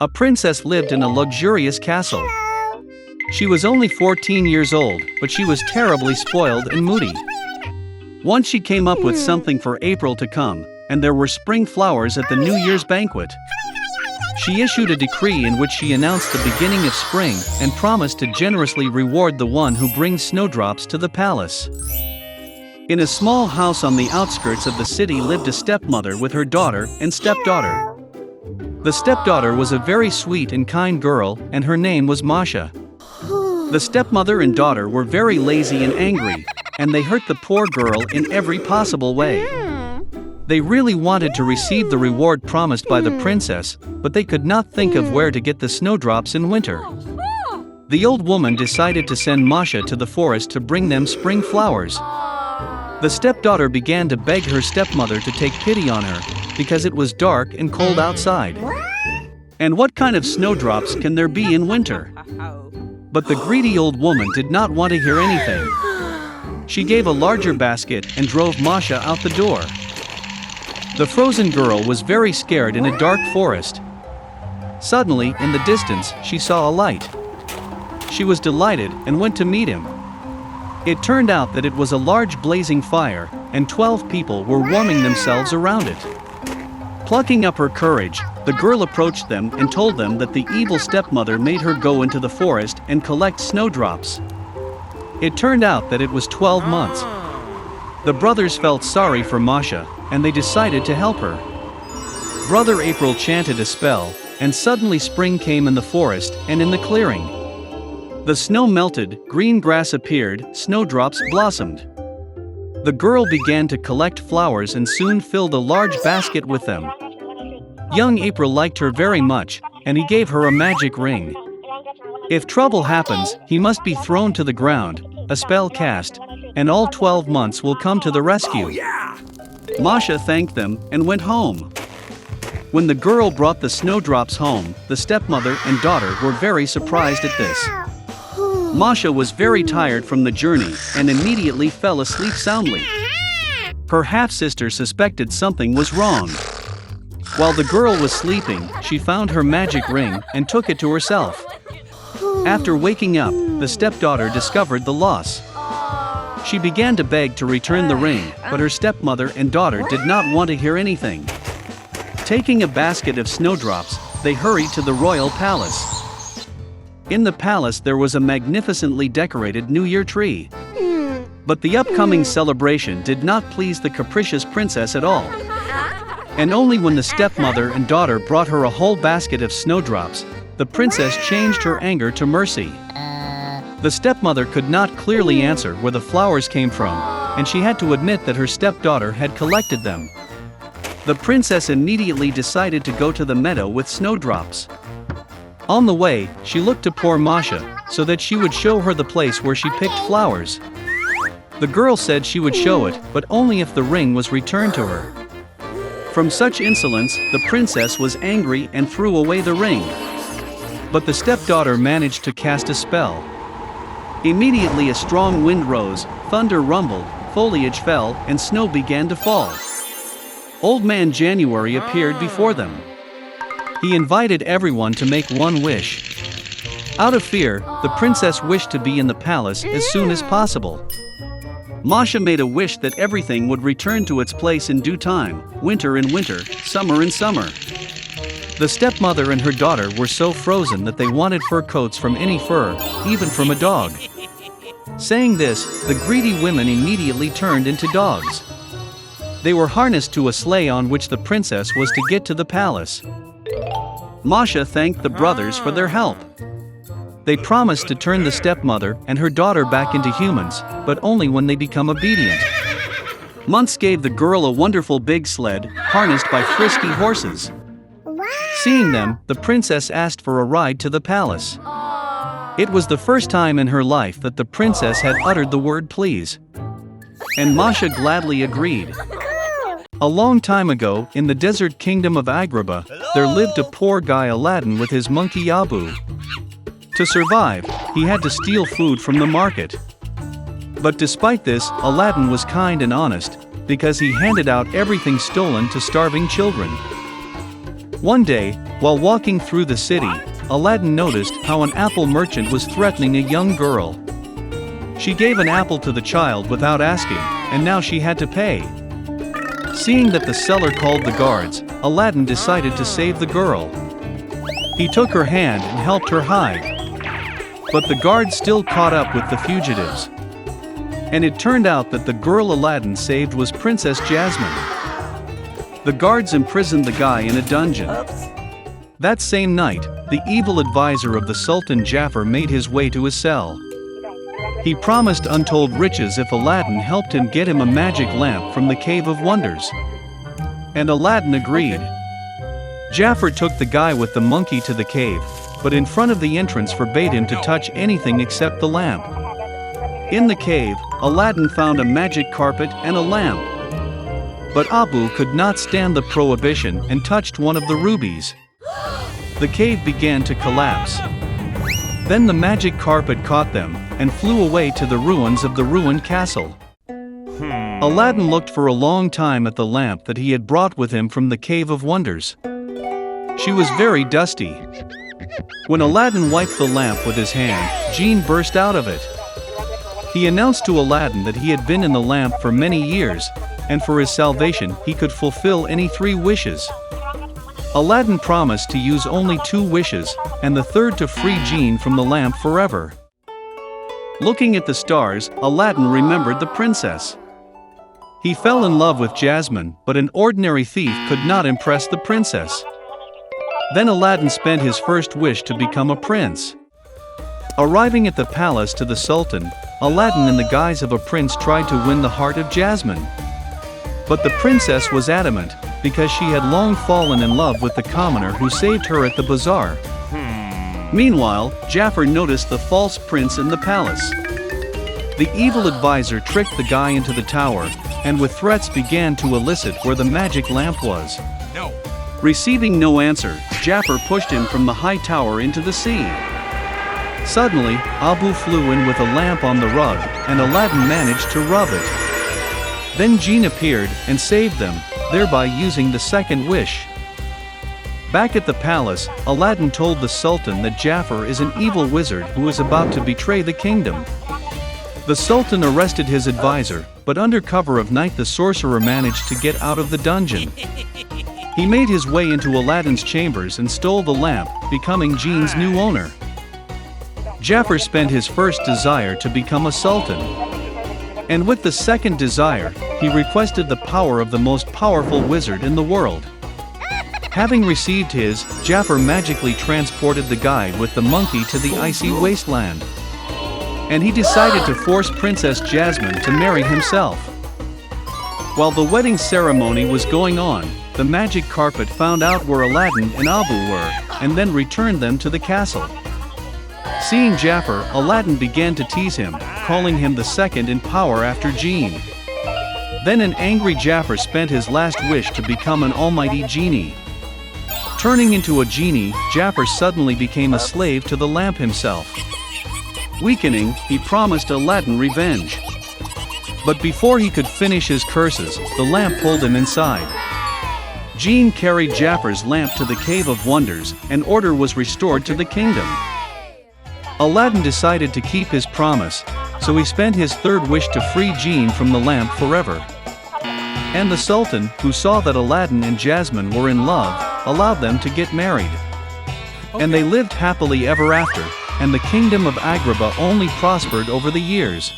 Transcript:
A princess lived in a luxurious castle. She was only 14 years old, but she was terribly spoiled and moody. Once she came up with something for April to come, and there were spring flowers at the New Year's banquet. She issued a decree in which she announced the beginning of spring and promised to generously reward the one who brings snowdrops to the palace. In a small house on the outskirts of the city lived a stepmother with her daughter and stepdaughter. The stepdaughter was a very sweet and kind girl, and her name was Masha. The stepmother and daughter were very lazy and angry, and they hurt the poor girl in every possible way. They really wanted to receive the reward promised by the princess, but they could not think of where to get the snowdrops in winter. The old woman decided to send Masha to the forest to bring them spring flowers. The stepdaughter began to beg her stepmother to take pity on her, because it was dark and cold outside. And what kind of snowdrops can there be in winter? But the greedy old woman did not want to hear anything. She gave a larger basket and drove Masha out the door. The frozen girl was very scared in a dark forest. Suddenly, in the distance, she saw a light. She was delighted and went to meet him. It turned out that it was a large blazing fire, and 12 people were warming themselves around it. Plucking up her courage, the girl approached them and told them that the evil stepmother made her go into the forest and collect snowdrops. It turned out that it was 12 months. The brothers felt sorry for Masha, and they decided to help her. Brother April chanted a spell, and suddenly spring came in the forest and in the clearing. The snow melted, green grass appeared, snowdrops blossomed. The girl began to collect flowers and soon filled a large basket with them. Young April liked her very much, and he gave her a magic ring. If trouble happens, he must be thrown to the ground, a spell cast, and all 12 months will come to the rescue. Masha thanked them and went home. When the girl brought the snowdrops home, the stepmother and daughter were very surprised at this. Masha was very tired from the journey and immediately fell asleep soundly. Her half-sister suspected something was wrong. While the girl was sleeping, she found her magic ring and took it to herself. After waking up, the stepdaughter discovered the loss. She began to beg to return the ring, but her stepmother and daughter did not want to hear anything. Taking a basket of snowdrops, they hurried to the royal palace. In the palace there was a magnificently decorated New Year tree. But the upcoming celebration did not please the capricious princess at all. And only when the stepmother and daughter brought her a whole basket of snowdrops, the princess changed her anger to mercy. The stepmother could not clearly answer where the flowers came from, and she had to admit that her stepdaughter had collected them. The princess immediately decided to go to the meadow with snowdrops. On the way, she looked to poor Masha, so that she would show her the place where she picked flowers. The girl said she would show it, but only if the ring was returned to her. From such insolence, the princess was angry and threw away the ring. But the stepdaughter managed to cast a spell. Immediately a strong wind rose, thunder rumbled, foliage fell, and snow began to fall. Old Man January appeared before them. He invited everyone to make one wish. Out of fear, the princess wished to be in the palace as soon as possible. Masha made a wish that everything would return to its place in due time, winter in winter, summer in summer. The stepmother and her daughter were so frozen that they wanted fur coats from any fur, even from a dog. Saying this, the greedy women immediately turned into dogs. They were harnessed to a sleigh on which the princess was to get to the palace. Masha thanked the brothers for their help. They promised to turn the stepmother and her daughter back into humans, but only when they become obedient. Months gave the girl a wonderful big sled, harnessed by frisky horses. Seeing them, the princess asked for a ride to the palace. It was the first time in her life that the princess had uttered the word please. And Masha gladly agreed. A long time ago, in the desert kingdom of Agrabah, there lived a poor guy Aladdin with his monkey Abu. To survive, he had to steal food from the market. But despite this, Aladdin was kind and honest, because he handed out everything stolen to starving children. One day, While walking through the city, Aladdin noticed how an apple merchant was threatening a young girl. She gave an apple to the child without asking, and now she had to pay. Seeing that the seller called the guards, Aladdin decided to save the girl. He took her hand and helped her hide. But the guards still caught up with the fugitives. And it turned out that the girl Aladdin saved was Princess Jasmine. The guards imprisoned the guy in a dungeon. That same night, the evil advisor of the Sultan Jafar made his way to his cell. He promised untold riches if Aladdin helped him get him a magic lamp from the Cave of Wonders. And Aladdin agreed. Jafar took the guy with the monkey to the cave, but in front of the entrance forbade him to touch anything except the lamp. In the cave, Aladdin found a magic carpet and a lamp. But Abu could not stand the prohibition and touched one of the rubies. The cave began to collapse. Then the magic carpet caught them and flew away to the ruins of the ruined castle. Aladdin looked for a long time at the lamp that he had brought with him from the Cave of Wonders. She was very dusty. When Aladdin wiped the lamp with his hand, Jinn burst out of it. He announced to Aladdin that he had been in the lamp for many years, and for his salvation he could fulfill any 3 wishes. Aladdin promised to use only 2 wishes, and the third to free Jinn from the lamp forever. Looking at the stars, Aladdin remembered the princess. He fell in love with Jasmine, but an ordinary thief could not impress the princess. Then Aladdin spent his first wish to become a prince. Arriving at the palace to the Sultan, Aladdin in the guise of a prince tried to win the heart of Jasmine. But the princess was adamant, because she had long fallen in love with the commoner who saved her at the bazaar. Meanwhile, Jafar noticed the false prince in the palace. The evil advisor tricked the guy into the tower, and with threats began to elicit where the magic lamp was. Receiving no answer, Jafar pushed him from the high tower into the sea. Suddenly, Abu flew in with a lamp on the rug, and Aladdin managed to rub it. Then Jinn appeared and saved them, thereby using the second wish. Back at the palace, Aladdin told the Sultan that Jafar is an evil wizard who is about to betray the kingdom. The Sultan arrested his advisor, but under cover of night the sorcerer managed to get out of the dungeon. He made his way into Aladdin's chambers and stole the lamp, becoming Jinn's new owner. Jafar spent his first desire to become a sultan. And with the second desire, he requested the power of the most powerful wizard in the world. Having received his, Jafar magically transported the guy with the monkey to the icy wasteland. And he decided to force Princess Jasmine to marry himself. While the wedding ceremony was going on, the magic carpet found out where Aladdin and Abu were, and then returned them to the castle. Seeing Jafar, Aladdin began to tease him, calling him the second in power after Jinn. Then an angry Jafar spent his last wish to become an almighty genie. Turning into a genie, Jafar suddenly became a slave to the lamp himself. Weakening, he promised Aladdin revenge. But before he could finish his curses, the lamp pulled him inside. Jinn carried Jafar's lamp to the Cave of Wonders, and order was restored to the kingdom. Aladdin decided to keep his promise, so he spent his third wish to free Jinn from the lamp forever. And the Sultan, who saw that Aladdin and Jasmine were in love, allowed them to get married. And they lived happily ever after, and the kingdom of Agrabah only prospered over the years.